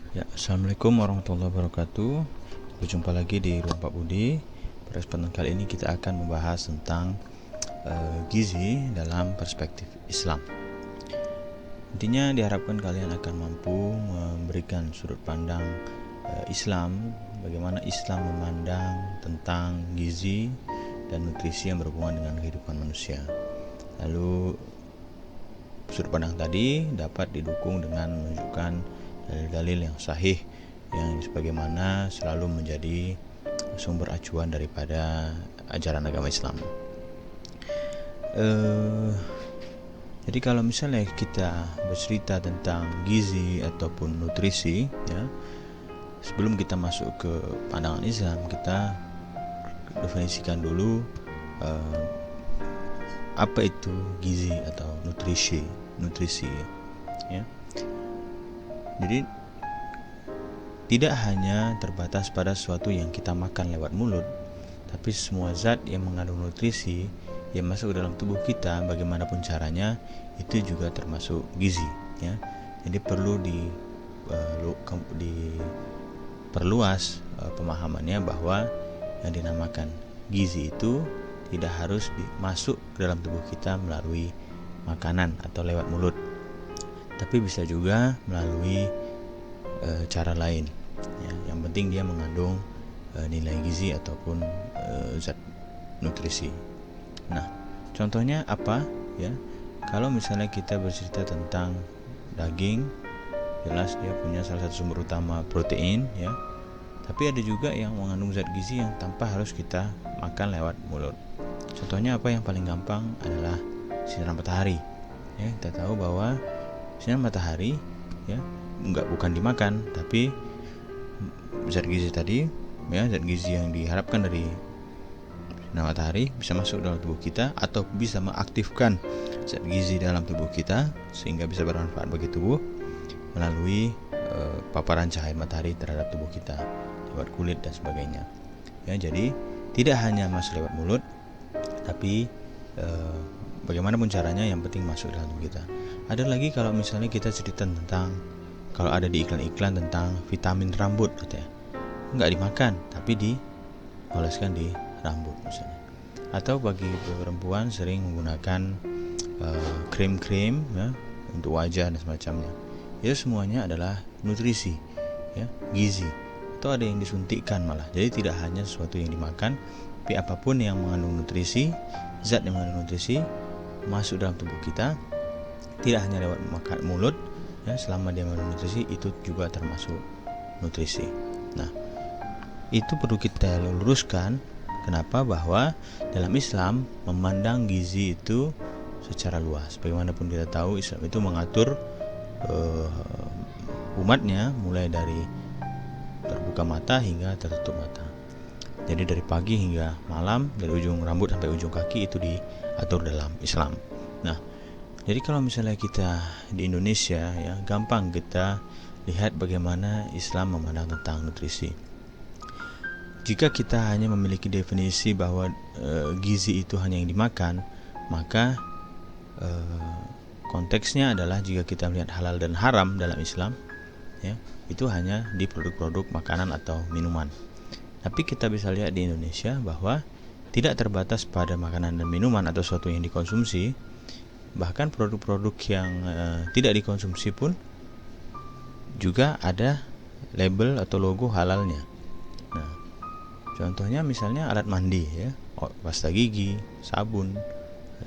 Ya, Assalamualaikum warahmatullahi wabarakatuh. Berjumpa lagi di Ruang Pak Budi. Pada kesempatan kali ini kita akan membahas tentang gizi dalam perspektif Islam. Intinya diharapkan kalian akan mampu memberikan sudut pandang Islam, bagaimana Islam memandang tentang gizi dan nutrisi yang berhubungan dengan kehidupan manusia. Lalu sudut pandang tadi dapat didukung dengan menunjukkan dalil-dalil yang sahih yang sebagaimana selalu menjadi sumber acuan daripada ajaran agama Islam. Jadi kalau misalnya kita bercerita tentang gizi ataupun nutrisi, ya, sebelum kita masuk ke pandangan Islam, kita definisikan dulu apa itu gizi atau nutrisi, ya. Jadi tidak hanya terbatas pada sesuatu yang kita makan lewat mulut, tapi semua zat yang mengandung nutrisi yang masuk ke dalam tubuh kita, bagaimanapun caranya, itu juga termasuk gizi, ya. Jadi perlu diperluas pemahamannya bahwa yang dinamakan gizi itu tidak harus masuk ke dalam tubuh kita melalui makanan atau lewat mulut, tapi bisa juga melalui cara lain, ya. Yang penting dia mengandung nilai gizi ataupun zat nutrisi. Nah, contohnya apa, ya? Kalau misalnya kita bercerita tentang daging, jelas dia punya salah satu sumber utama protein, ya. Tapi ada juga yang mengandung zat gizi yang tanpa harus kita makan lewat mulut. Contohnya apa yang paling gampang adalah sinar matahari. Ya, kita tahu bahwa sinar matahari, ya, bukan dimakan, tapi zat gizi tadi, ya, zat gizi yang diharapkan dari sinar matahari bisa masuk dalam tubuh kita atau bisa mengaktifkan zat gizi dalam tubuh kita sehingga bisa bermanfaat bagi tubuh melalui paparan cahaya matahari terhadap tubuh kita lewat kulit dan sebagainya. Ya, jadi tidak hanya masuk lewat mulut, tapi bagaimanapun caranya yang penting masuk dalam tubuh kita. Ada lagi kalau misalnya kita cerita tentang, kalau ada di iklan-iklan tentang vitamin rambut, katanya nggak dimakan tapi dioleskan di rambut misalnya. Atau bagi perempuan sering menggunakan krim-krim, ya, untuk wajah dan semacamnya. Itu semuanya adalah nutrisi, ya, gizi. Atau ada yang disuntikkan malah. Jadi tidak hanya sesuatu yang dimakan, tapi apapun yang mengandung nutrisi, zat yang mengandung nutrisi masuk dalam tubuh kita, tidak hanya lewat makan mulut, ya, selama dia mengandung nutrisi itu juga termasuk nutrisi. Nah, itu perlu kita luruskan. Kenapa? Bahwa dalam Islam memandang gizi itu secara luas. Bagaimanapun kita tahu, Islam itu mengatur umatnya mulai dari terbuka mata hingga tertutup mata. Jadi dari pagi hingga malam, dari ujung rambut sampai ujung kaki itu diatur dalam Islam. Nah, jadi kalau misalnya kita di Indonesia, ya, gampang kita lihat bagaimana Islam memandang tentang nutrisi. Jika kita hanya memiliki definisi bahwa gizi itu hanya yang dimakan, maka konteksnya adalah jika kita melihat halal dan haram dalam Islam, ya, itu hanya di produk-produk makanan atau minuman. Tapi kita bisa lihat di Indonesia bahwa tidak terbatas pada makanan dan minuman atau sesuatu yang dikonsumsi, bahkan produk-produk yang tidak dikonsumsi pun juga ada label atau logo halalnya. Nah, contohnya misalnya alat mandi, ya, pasta gigi, sabun,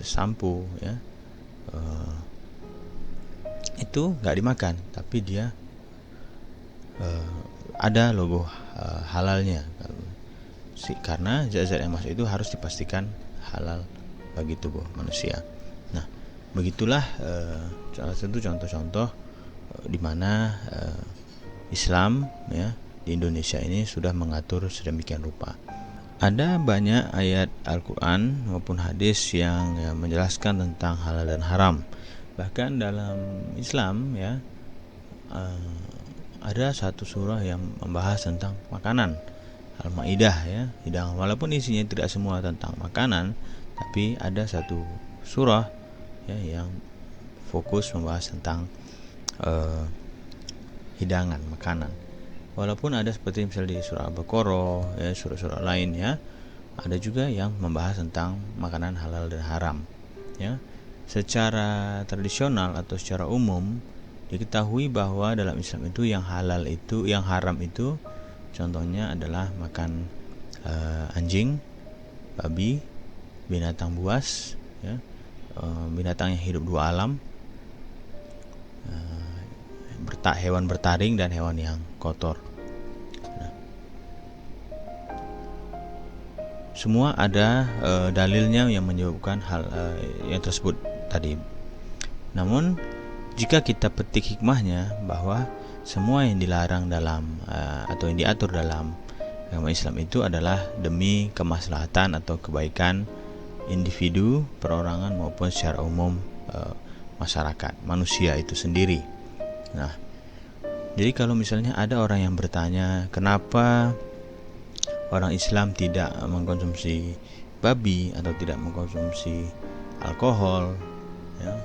sampo, ya, itu nggak dimakan, tapi dia ada logo halalnya, karena zat-zat yang masuk itu harus dipastikan halal bagi tubuh manusia. Nah, begitulah salah satu contoh-contoh di mana Islam, ya, di Indonesia ini sudah mengatur sedemikian rupa. Ada banyak ayat Al-Quran maupun hadis yang, ya, menjelaskan tentang halal dan haram. Bahkan dalam Islam, ya, ada satu surah yang membahas tentang makanan, Al-Maidah, ya, walaupun isinya tidak semua tentang makanan, tapi ada satu surah, ya, yang fokus membahas tentang hidangan, makanan. Walaupun ada seperti misalnya di surah Al-Baqarah, ya, surah-surah lain ya, ada juga yang membahas tentang makanan halal dan haram. Ya, secara tradisional atau secara umum diketahui bahwa dalam Islam itu yang halal itu, yang haram itu, contohnya adalah makan anjing, babi, binatang buas, ya, binatang yang hidup dua alam, hewan bertaring dan hewan yang kotor. Nah, semua ada dalilnya yang menyebabkan hal yang tersebut tadi. Namun jika kita petik hikmahnya bahwa semua yang dilarang dalam atau yang diatur dalam agama Islam itu adalah demi kemaslahatan atau kebaikan individu, perorangan maupun secara umum masyarakat, manusia itu sendiri. Nah, jadi kalau misalnya ada orang yang bertanya kenapa orang Islam tidak mengkonsumsi babi atau tidak mengkonsumsi alkohol, ya,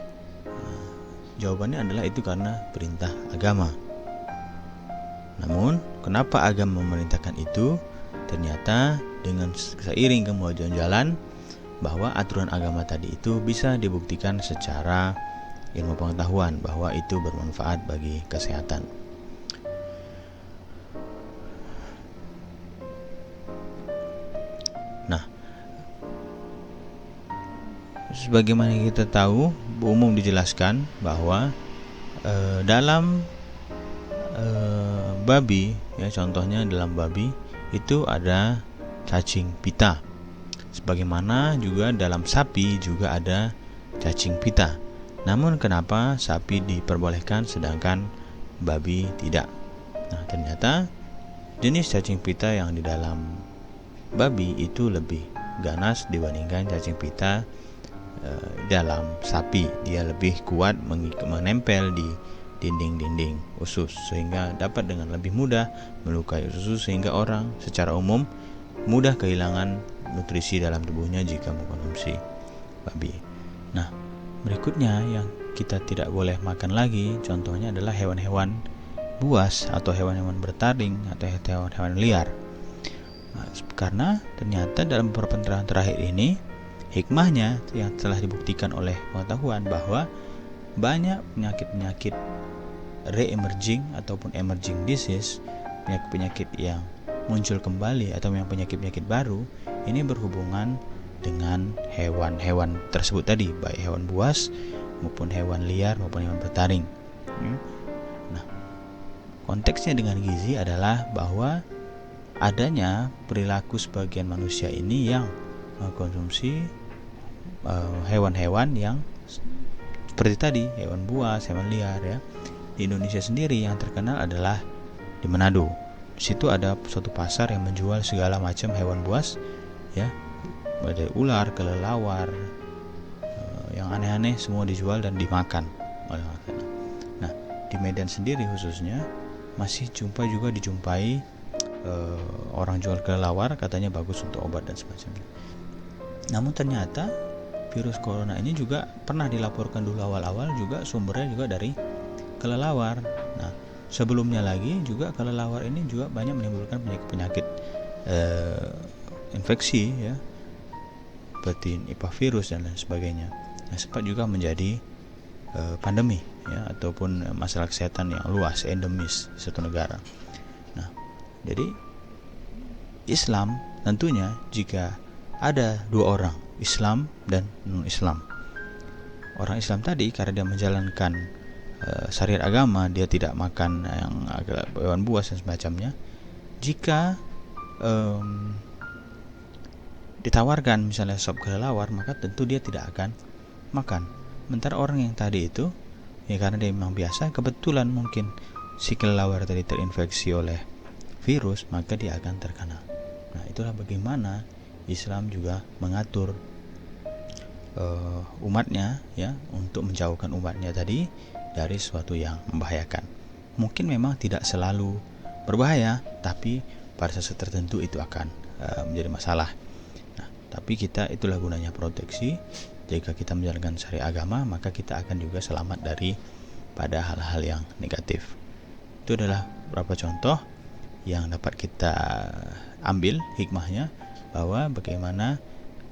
jawabannya adalah itu karena perintah agama. Namun, kenapa agama memerintahkan itu? Ternyata dengan seiring kemajuan jalan bahwa aturan agama tadi itu bisa dibuktikan secara ilmu pengetahuan bahwa itu bermanfaat bagi kesehatan. Nah, sebagaimana kita tahu, umum dijelaskan bahwa dalam babi, ya, contohnya dalam babi itu ada cacing pita. Sebagaimana juga dalam sapi juga ada cacing pita. Namun kenapa sapi diperbolehkan sedangkan babi tidak? Nah, ternyata jenis cacing pita yang di dalam babi itu lebih ganas dibandingkan cacing pita dalam sapi. Dia lebih kuat menempel di dinding-dinding usus sehingga dapat dengan lebih mudah melukai usus sehingga orang secara umum mudah kehilangan nutrisi dalam tubuhnya jika mengkonsumsi babi. Nah, berikutnya yang kita tidak boleh makan lagi contohnya adalah hewan-hewan buas atau hewan-hewan bertaring atau hewan-hewan liar. Nah, karena ternyata dalam beberapa penelitian terakhir ini hikmahnya yang telah dibuktikan oleh pengetahuan bahwa banyak penyakit-penyakit re-emerging ataupun emerging disease, penyakit-penyakit yang muncul kembali atau yang penyakit-penyakit baru ini berhubungan dengan hewan-hewan tersebut tadi, baik hewan buas maupun hewan liar maupun hewan bertaring. Nah, konteksnya dengan gizi adalah bahwa adanya perilaku sebagian manusia ini yang mengkonsumsi hewan-hewan yang seperti tadi, hewan buas, hewan liar ya. Di Indonesia sendiri yang terkenal adalah di Manado. Di situ ada suatu pasar yang menjual segala macam hewan buas ya. Dari ular, kelelawar, yang aneh-aneh semua dijual dan dimakan oleh makanan. Nah, di Medan sendiri khususnya masih dijumpai orang jual kelelawar katanya bagus untuk obat dan semacamnya. Namun ternyata virus corona ini juga pernah dilaporkan dulu awal-awal juga sumbernya juga dari kelelawar. Nah, sebelumnya lagi juga kelelawar ini juga banyak menimbulkan penyakit infeksi ya, seperti Nipah virus dan lain sebagainya. Nah, sempat juga menjadi pandemi ya ataupun masalah kesehatan yang luas, endemis di suatu negara. Nah, jadi Islam tentunya jika ada dua orang, Islam dan non-Islam. Orang Islam tadi karena dia menjalankan syariat agama, dia tidak makan yang hewan buas dan semacamnya. Jika ditawarkan misalnya sop kelelawar, maka tentu dia tidak akan makan. Sementara orang yang tadi itu ya karena dia memang biasa, kebetulan mungkin si kelelawar tadi terinfeksi oleh virus, maka dia akan terkena. Nah, itulah bagaimana Islam juga mengatur umatnya ya untuk menjauhkan umatnya tadi dari sesuatu yang membahayakan. Mungkin memang tidak selalu berbahaya, tapi pada saat tertentu itu akan menjadi masalah. Nah, tapi itulah gunanya proteksi. Jika kita menjalankan syariat agama, maka kita akan juga selamat dari pada hal-hal yang negatif. Itu adalah beberapa contoh yang dapat kita ambil hikmahnya, bahwa bagaimana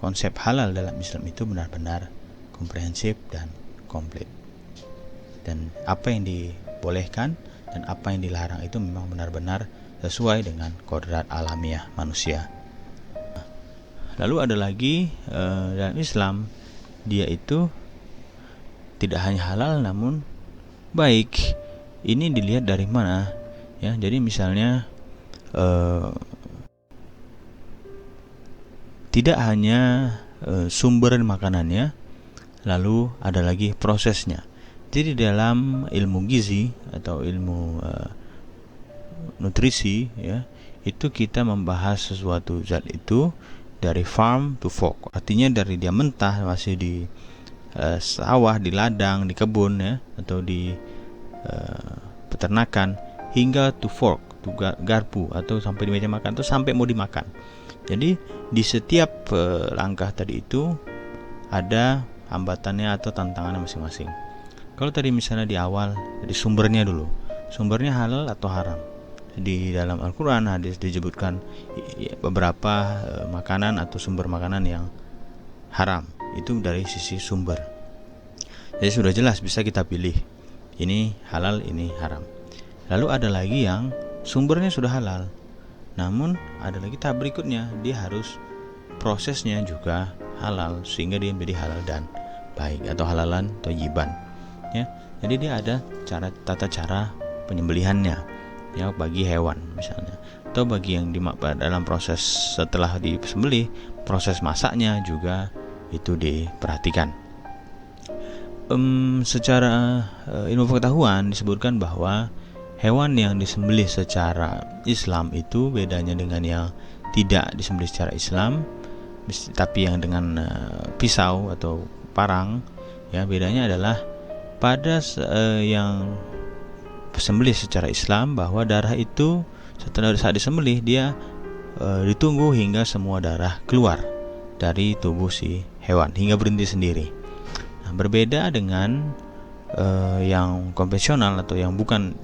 konsep halal dalam Islam itu benar-benar komprehensif dan komplit. Dan apa yang dibolehkan dan apa yang dilarang itu memang benar-benar sesuai dengan kodrat alamiah manusia. Lalu ada lagi dalam Islam, dia itu tidak hanya halal namun baik. Ini dilihat dari mana? Ya, jadi misalnya tidak hanya sumber makanannya, lalu ada lagi prosesnya. Jadi dalam ilmu gizi atau ilmu nutrisi, ya, itu kita membahas sesuatu zat itu dari farm to fork. Artinya dari dia mentah masih di sawah, di ladang, di kebun, ya, atau di peternakan, hingga to fork, to garpu, atau sampai di meja makan, atau sampai mau dimakan. Jadi di setiap langkah tadi itu ada hambatannya atau tantangannya masing-masing. Kalau tadi misalnya di awal, dari sumbernya dulu, sumbernya halal atau haram. Di dalam Al-Quran hadis disebutkan beberapa makanan atau sumber makanan yang haram. Itu dari sisi sumber. Jadi sudah jelas bisa kita pilih, ini halal, ini haram. Lalu ada lagi yang sumbernya sudah halal, namun ada lagi tahap berikutnya, dia harus prosesnya juga halal sehingga dia menjadi halal dan baik, atau halalan thayyiban, ya. Jadi dia ada tata cara penyembelihannya, ya, bagi hewan misalnya, atau bagi yang dalam proses setelah disembelih, proses masaknya juga itu diperhatikan. Secara ilmu pengetahuan disebutkan bahwa hewan yang disembelih secara Islam itu bedanya dengan yang tidak disembelih secara Islam, tapi yang dengan pisau atau parang, ya, bedanya adalah pada yang disembelih secara Islam, bahwa darah itu setelah saat disembelih dia ditunggu hingga semua darah keluar dari tubuh si hewan hingga berhenti sendiri. Nah, berbeda dengan yang konvensional atau yang bukan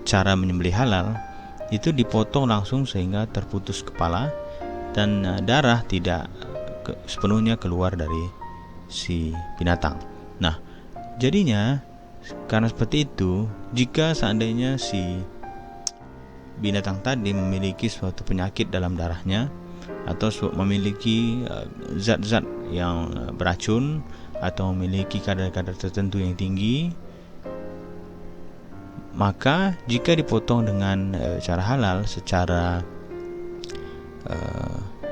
cara menyembelih halal, itu dipotong langsung sehingga terputus kepala dan darah tidak sepenuhnya keluar dari si binatang. Nah, jadinya karena seperti itu, jika seandainya si binatang tadi memiliki suatu penyakit dalam darahnya, atau memiliki zat-zat yang beracun, atau memiliki kadar-kadar tertentu yang tinggi, maka jika dipotong dengan cara halal, secara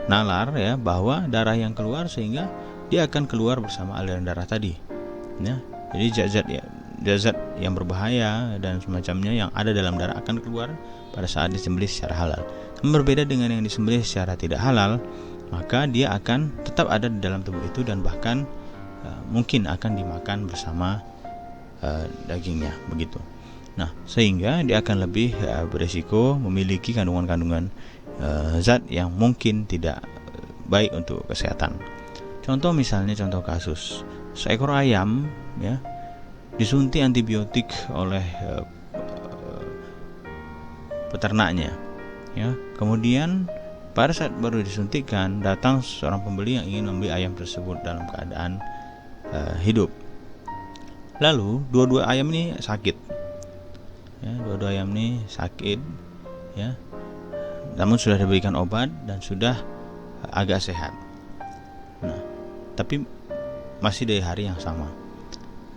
nalar, ya, bahwa darah yang keluar sehingga dia akan keluar bersama aliran darah tadi, ya. Jadi zat-zat yang berbahaya dan semacamnya yang ada dalam darah akan keluar pada saat disembelih secara halal. Berbeda dengan yang disembelih secara tidak halal, maka dia akan tetap ada di dalam tubuh itu dan bahkan mungkin akan dimakan bersama dagingnya, begitu. Nah, sehingga dia akan lebih beresiko memiliki kandungan-kandungan zat yang mungkin tidak baik untuk kesehatan. Contoh misalnya, contoh kasus seekor ayam, ya, disuntik antibiotik oleh peternaknya, ya. Kemudian pada saat baru disuntikkan, datang seorang pembeli yang ingin membeli ayam tersebut dalam keadaan hidup. Lalu dua-dua ayam ini sakit, ya, ya. Namun sudah diberikan obat dan sudah agak sehat. Nah, tapi masih dari hari yang sama.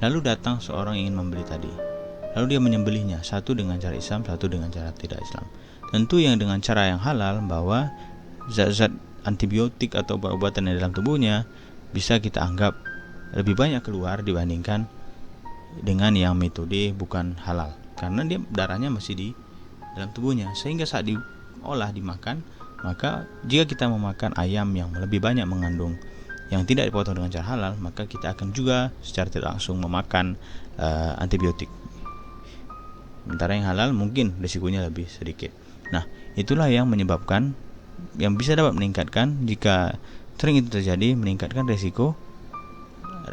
Lalu datang seorang yang ingin membeli tadi. Lalu dia menyembelihnya, satu dengan cara Islam, satu dengan cara tidak Islam. Tentu yang dengan cara yang halal, bahwa zat-zat antibiotik atau obat-obatan yang dalam tubuhnya bisa kita anggap lebih banyak keluar dibandingkan dengan yang metode bukan halal, karena dia darahnya masih di dalam tubuhnya, sehingga saat diolah dimakan, maka jika kita memakan ayam yang lebih banyak mengandung yang tidak dipotong dengan cara halal, maka kita akan juga secara tidak langsung memakan antibiotik. Sementara yang halal mungkin risikonya lebih sedikit. Nah, itulah yang menyebabkan, yang bisa dapat meningkatkan, jika sering itu terjadi, meningkatkan risiko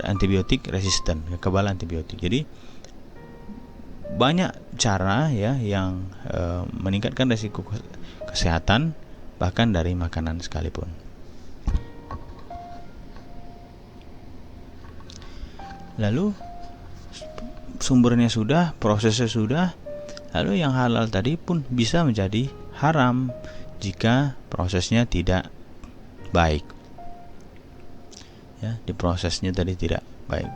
antibiotik resisten, kekebalan antibiotik. Jadi banyak cara ya yang meningkatkan resiko kesehatan bahkan dari makanan sekalipun. Lalu sumbernya sudah, prosesnya sudah, lalu yang halal tadi pun bisa menjadi haram jika prosesnya tidak baik. Ya, di prosesnya tadi tidak baik.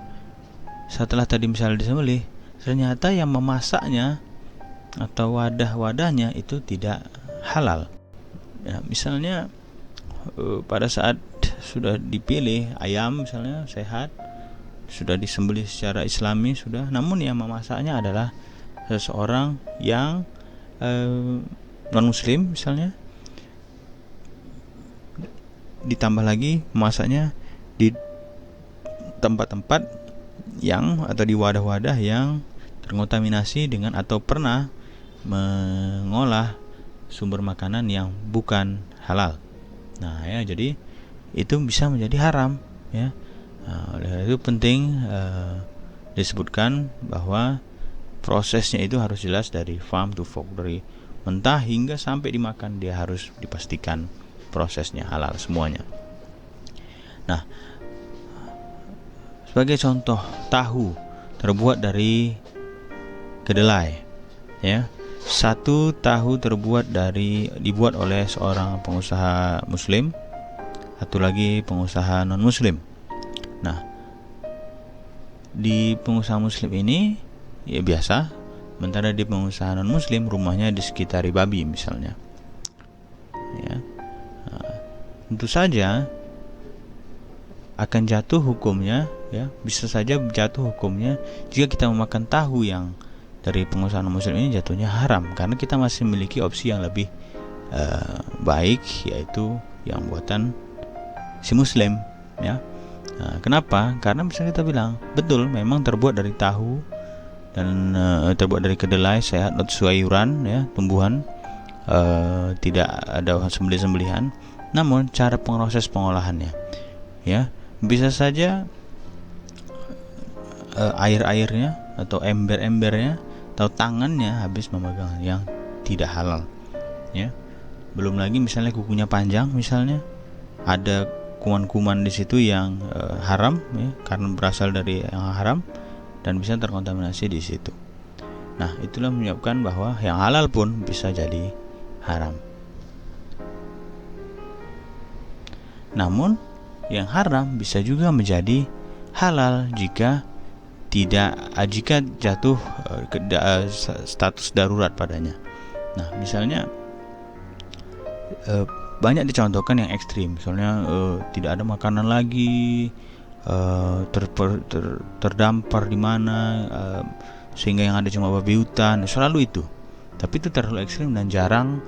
Setelah tadi misalnya disembelih, ternyata yang memasaknya atau wadah-wadahnya itu tidak halal. Ya, misalnya pada saat sudah dipilih ayam misalnya sehat, sudah disembelih secara islami sudah, namun yang memasaknya adalah seseorang yang non muslim misalnya, ditambah lagi memasaknya di tempat-tempat yang atau di wadah-wadah yang terkontaminasi dengan atau pernah mengolah sumber makanan yang bukan halal. Nah ya, jadi itu bisa menjadi haram ya. Nah, oleh itu penting disebutkan bahwa prosesnya itu harus jelas dari farm to fork, dari mentah hingga sampai dimakan, dia harus dipastikan prosesnya halal semuanya. Nah, sebagai contoh, tahu terbuat dari kedelai ya. Satu tahu dibuat oleh seorang pengusaha muslim, satu lagi pengusaha non muslim. Nah, di pengusaha muslim ini ya biasa, sementara di pengusaha non muslim rumahnya di sekitar babi misalnya ya. Nah, tentu saja akan jatuh hukumnya ya, bisa saja jatuh hukumnya jika kita memakan tahu yang dari pengusaha non muslim ini, jatuhnya haram karena kita masih memiliki opsi yang lebih baik, yaitu yang buatan si muslim ya. Nah, kenapa? Karena misalnya kita bilang betul memang terbuat dari tahu dan terbuat dari kedelai sehat, sayuran ya, tumbuhan, tidak ada sembelihan, namun cara proses pengolahannya ya, bisa saja air-airnya atau ember-embernya atau tangannya habis memegang yang tidak halal ya. Belum lagi misalnya kukunya panjang, misalnya ada kuman-kuman di situ yang haram ya, karena berasal dari yang haram dan bisa terkontaminasi di situ. Nah, itulah menyebabkan bahwa yang halal pun bisa jadi haram. Namun yang haram bisa juga menjadi halal jika jatuh status darurat padanya. Nah, misalnya banyak dicontohkan yang ekstrim, misalnya tidak ada makanan lagi, terdampar di mana, sehingga yang ada cuma babi hutan, selalu itu. Tapi itu terlalu ekstrim dan jarang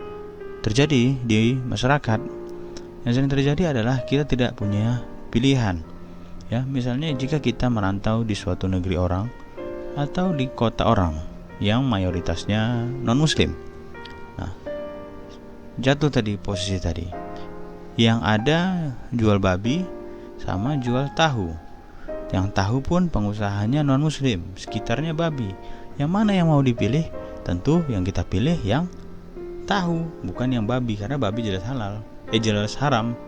terjadi di masyarakat. Yang sering terjadi adalah kita tidak punya pilihan ya. Misalnya jika kita merantau di suatu negeri orang atau di kota orang yang mayoritasnya non muslim, nah jatuh tadi posisi tadi, yang ada jual babi sama jual tahu. Yang tahu pun pengusahanya non muslim, sekitarnya babi. Yang mana yang mau dipilih? Tentu yang kita pilih yang tahu, bukan yang babi, karena babi jelas halal, jelas haram.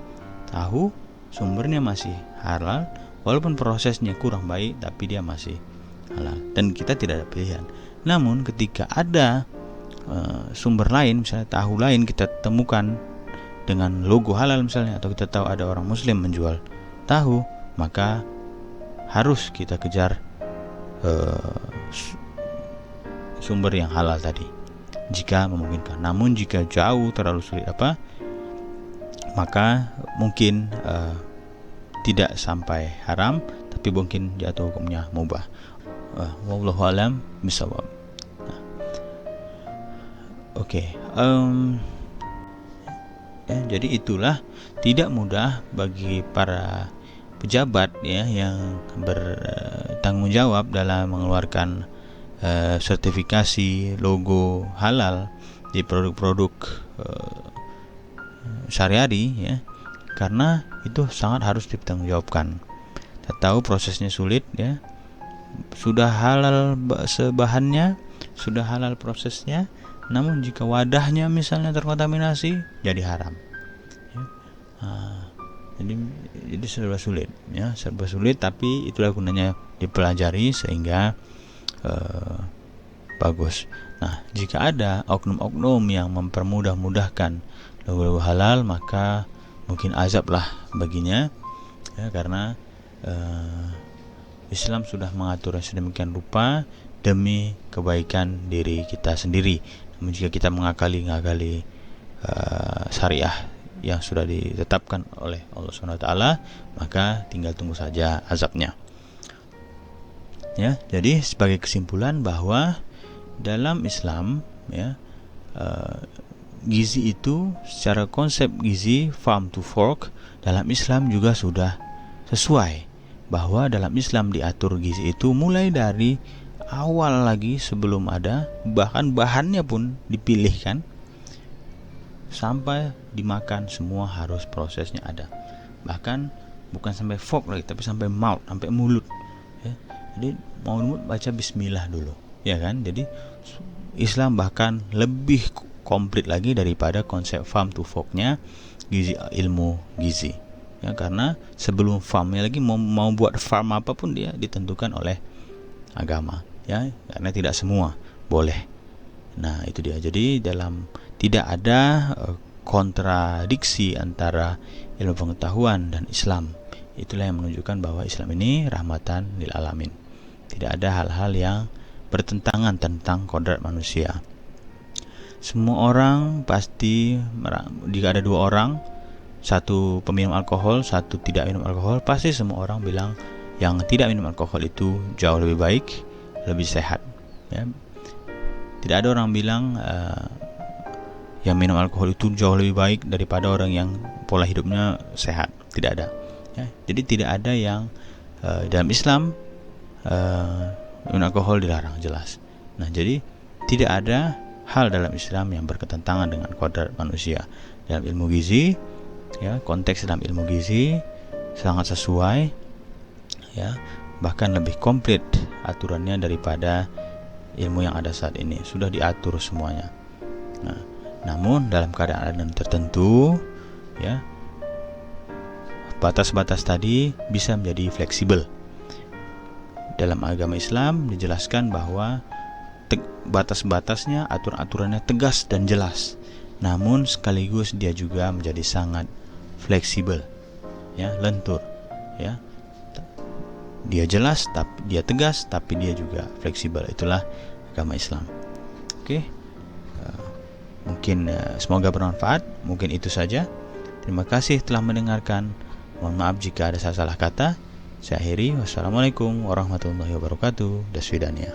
Tahu sumbernya masih halal, walaupun prosesnya kurang baik, tapi dia masih halal dan kita tidak ada pilihan. Namun ketika ada sumber lain, misalnya tahu lain kita temukan dengan logo halal misalnya, atau kita tahu ada orang muslim menjual tahu, maka harus kita kejar sumber yang halal tadi jika memungkinkan. Namun jika jauh terlalu sulit maka mungkin tidak sampai haram, tapi mungkin jatuh hukumnya mubah. Wallahu alam bisawab. Ya, jadi itulah tidak mudah bagi para pejabat ya yang bertanggung jawab dalam mengeluarkan sertifikasi logo halal di produk-produk sehari-hari ya, karena itu sangat harus dipertanggungjawabkan. Kita tahu prosesnya sulit ya, sudah halal sebahannya sudah halal prosesnya, namun jika wadahnya misalnya terkontaminasi, jadi haram. Ya. Jadi serba sulit, ya, serba sulit. Tapi itulah gunanya dipelajari sehingga bagus. Nah, jika ada oknum-oknum yang mempermudah-mudahkan lagu-lagu halal, maka mungkin azablah baginya, ya, karena Islam sudah mengaturnya sedemikian rupa demi kebaikan diri kita sendiri. Namun jika kita mengakali syariah yang sudah ditetapkan oleh Allah SWT, maka tinggal tunggu saja azabnya. Ya, jadi sebagai kesimpulan bahwa dalam Islam, ya, gizi itu secara konsep gizi farm to fork dalam Islam juga sudah sesuai, bahwa dalam Islam diatur gizi itu mulai dari awal lagi sebelum ada, bahkan bahannya pun dipilihkan, sampai dimakan semua harus prosesnya ada. Bahkan bukan sampai fork lagi, tapi sampai mouth, sampai mulut, ya. Jadi mau mulut baca bismillah dulu, ya kan. Jadi Islam bahkan lebih komplit lagi daripada konsep farm to forknya gizi, ilmu gizi, ya, karena sebelum farmnya lagi mau buat farm apapun dia ditentukan oleh agama, ya, karena tidak semua boleh. Nah, itu dia. Jadi tidak ada kontradiksi antara ilmu pengetahuan dan Islam. Itulah yang menunjukkan bahwa Islam ini rahmatan lil alamin. Tidak ada hal-hal yang bertentangan tentang kodrat manusia. Semua orang pasti, jika ada dua orang, satu peminum alkohol, satu tidak minum alkohol, pasti semua orang bilang yang tidak minum alkohol itu jauh lebih baik, lebih sehat, ya. Tidak ada orang bilang yang minum alkohol itu jauh lebih baik daripada orang yang pola hidupnya sehat. Tidak ada, ya. Jadi tidak ada yang dalam Islam minum alkohol dilarang, jelas. Nah, jadi tidak ada hal dalam Islam yang berketentangan dengan kodrat manusia. Dalam ilmu gizi, ya, konteks dalam ilmu gizi sangat sesuai, ya, bahkan lebih komplit aturannya daripada ilmu yang ada saat ini. Sudah diatur semuanya. Nah, namun dalam keadaan tertentu, ya, batas-batas tadi bisa menjadi fleksibel. Dalam agama Islam dijelaskan bahwa batas-batasnya, aturan-aturannya tegas dan jelas. Namun sekaligus dia juga menjadi sangat fleksibel, ya, lentur, ya. Dia jelas, tapi dia tegas, tapi dia juga fleksibel. Itulah agama Islam. Oke. Mungkin semoga bermanfaat. Mungkin itu saja. Terima kasih telah mendengarkan. Mohon maaf jika ada salah kata. Saya akhiri. Wassalamualaikum warahmatullahi wabarakatuh. Daswidania.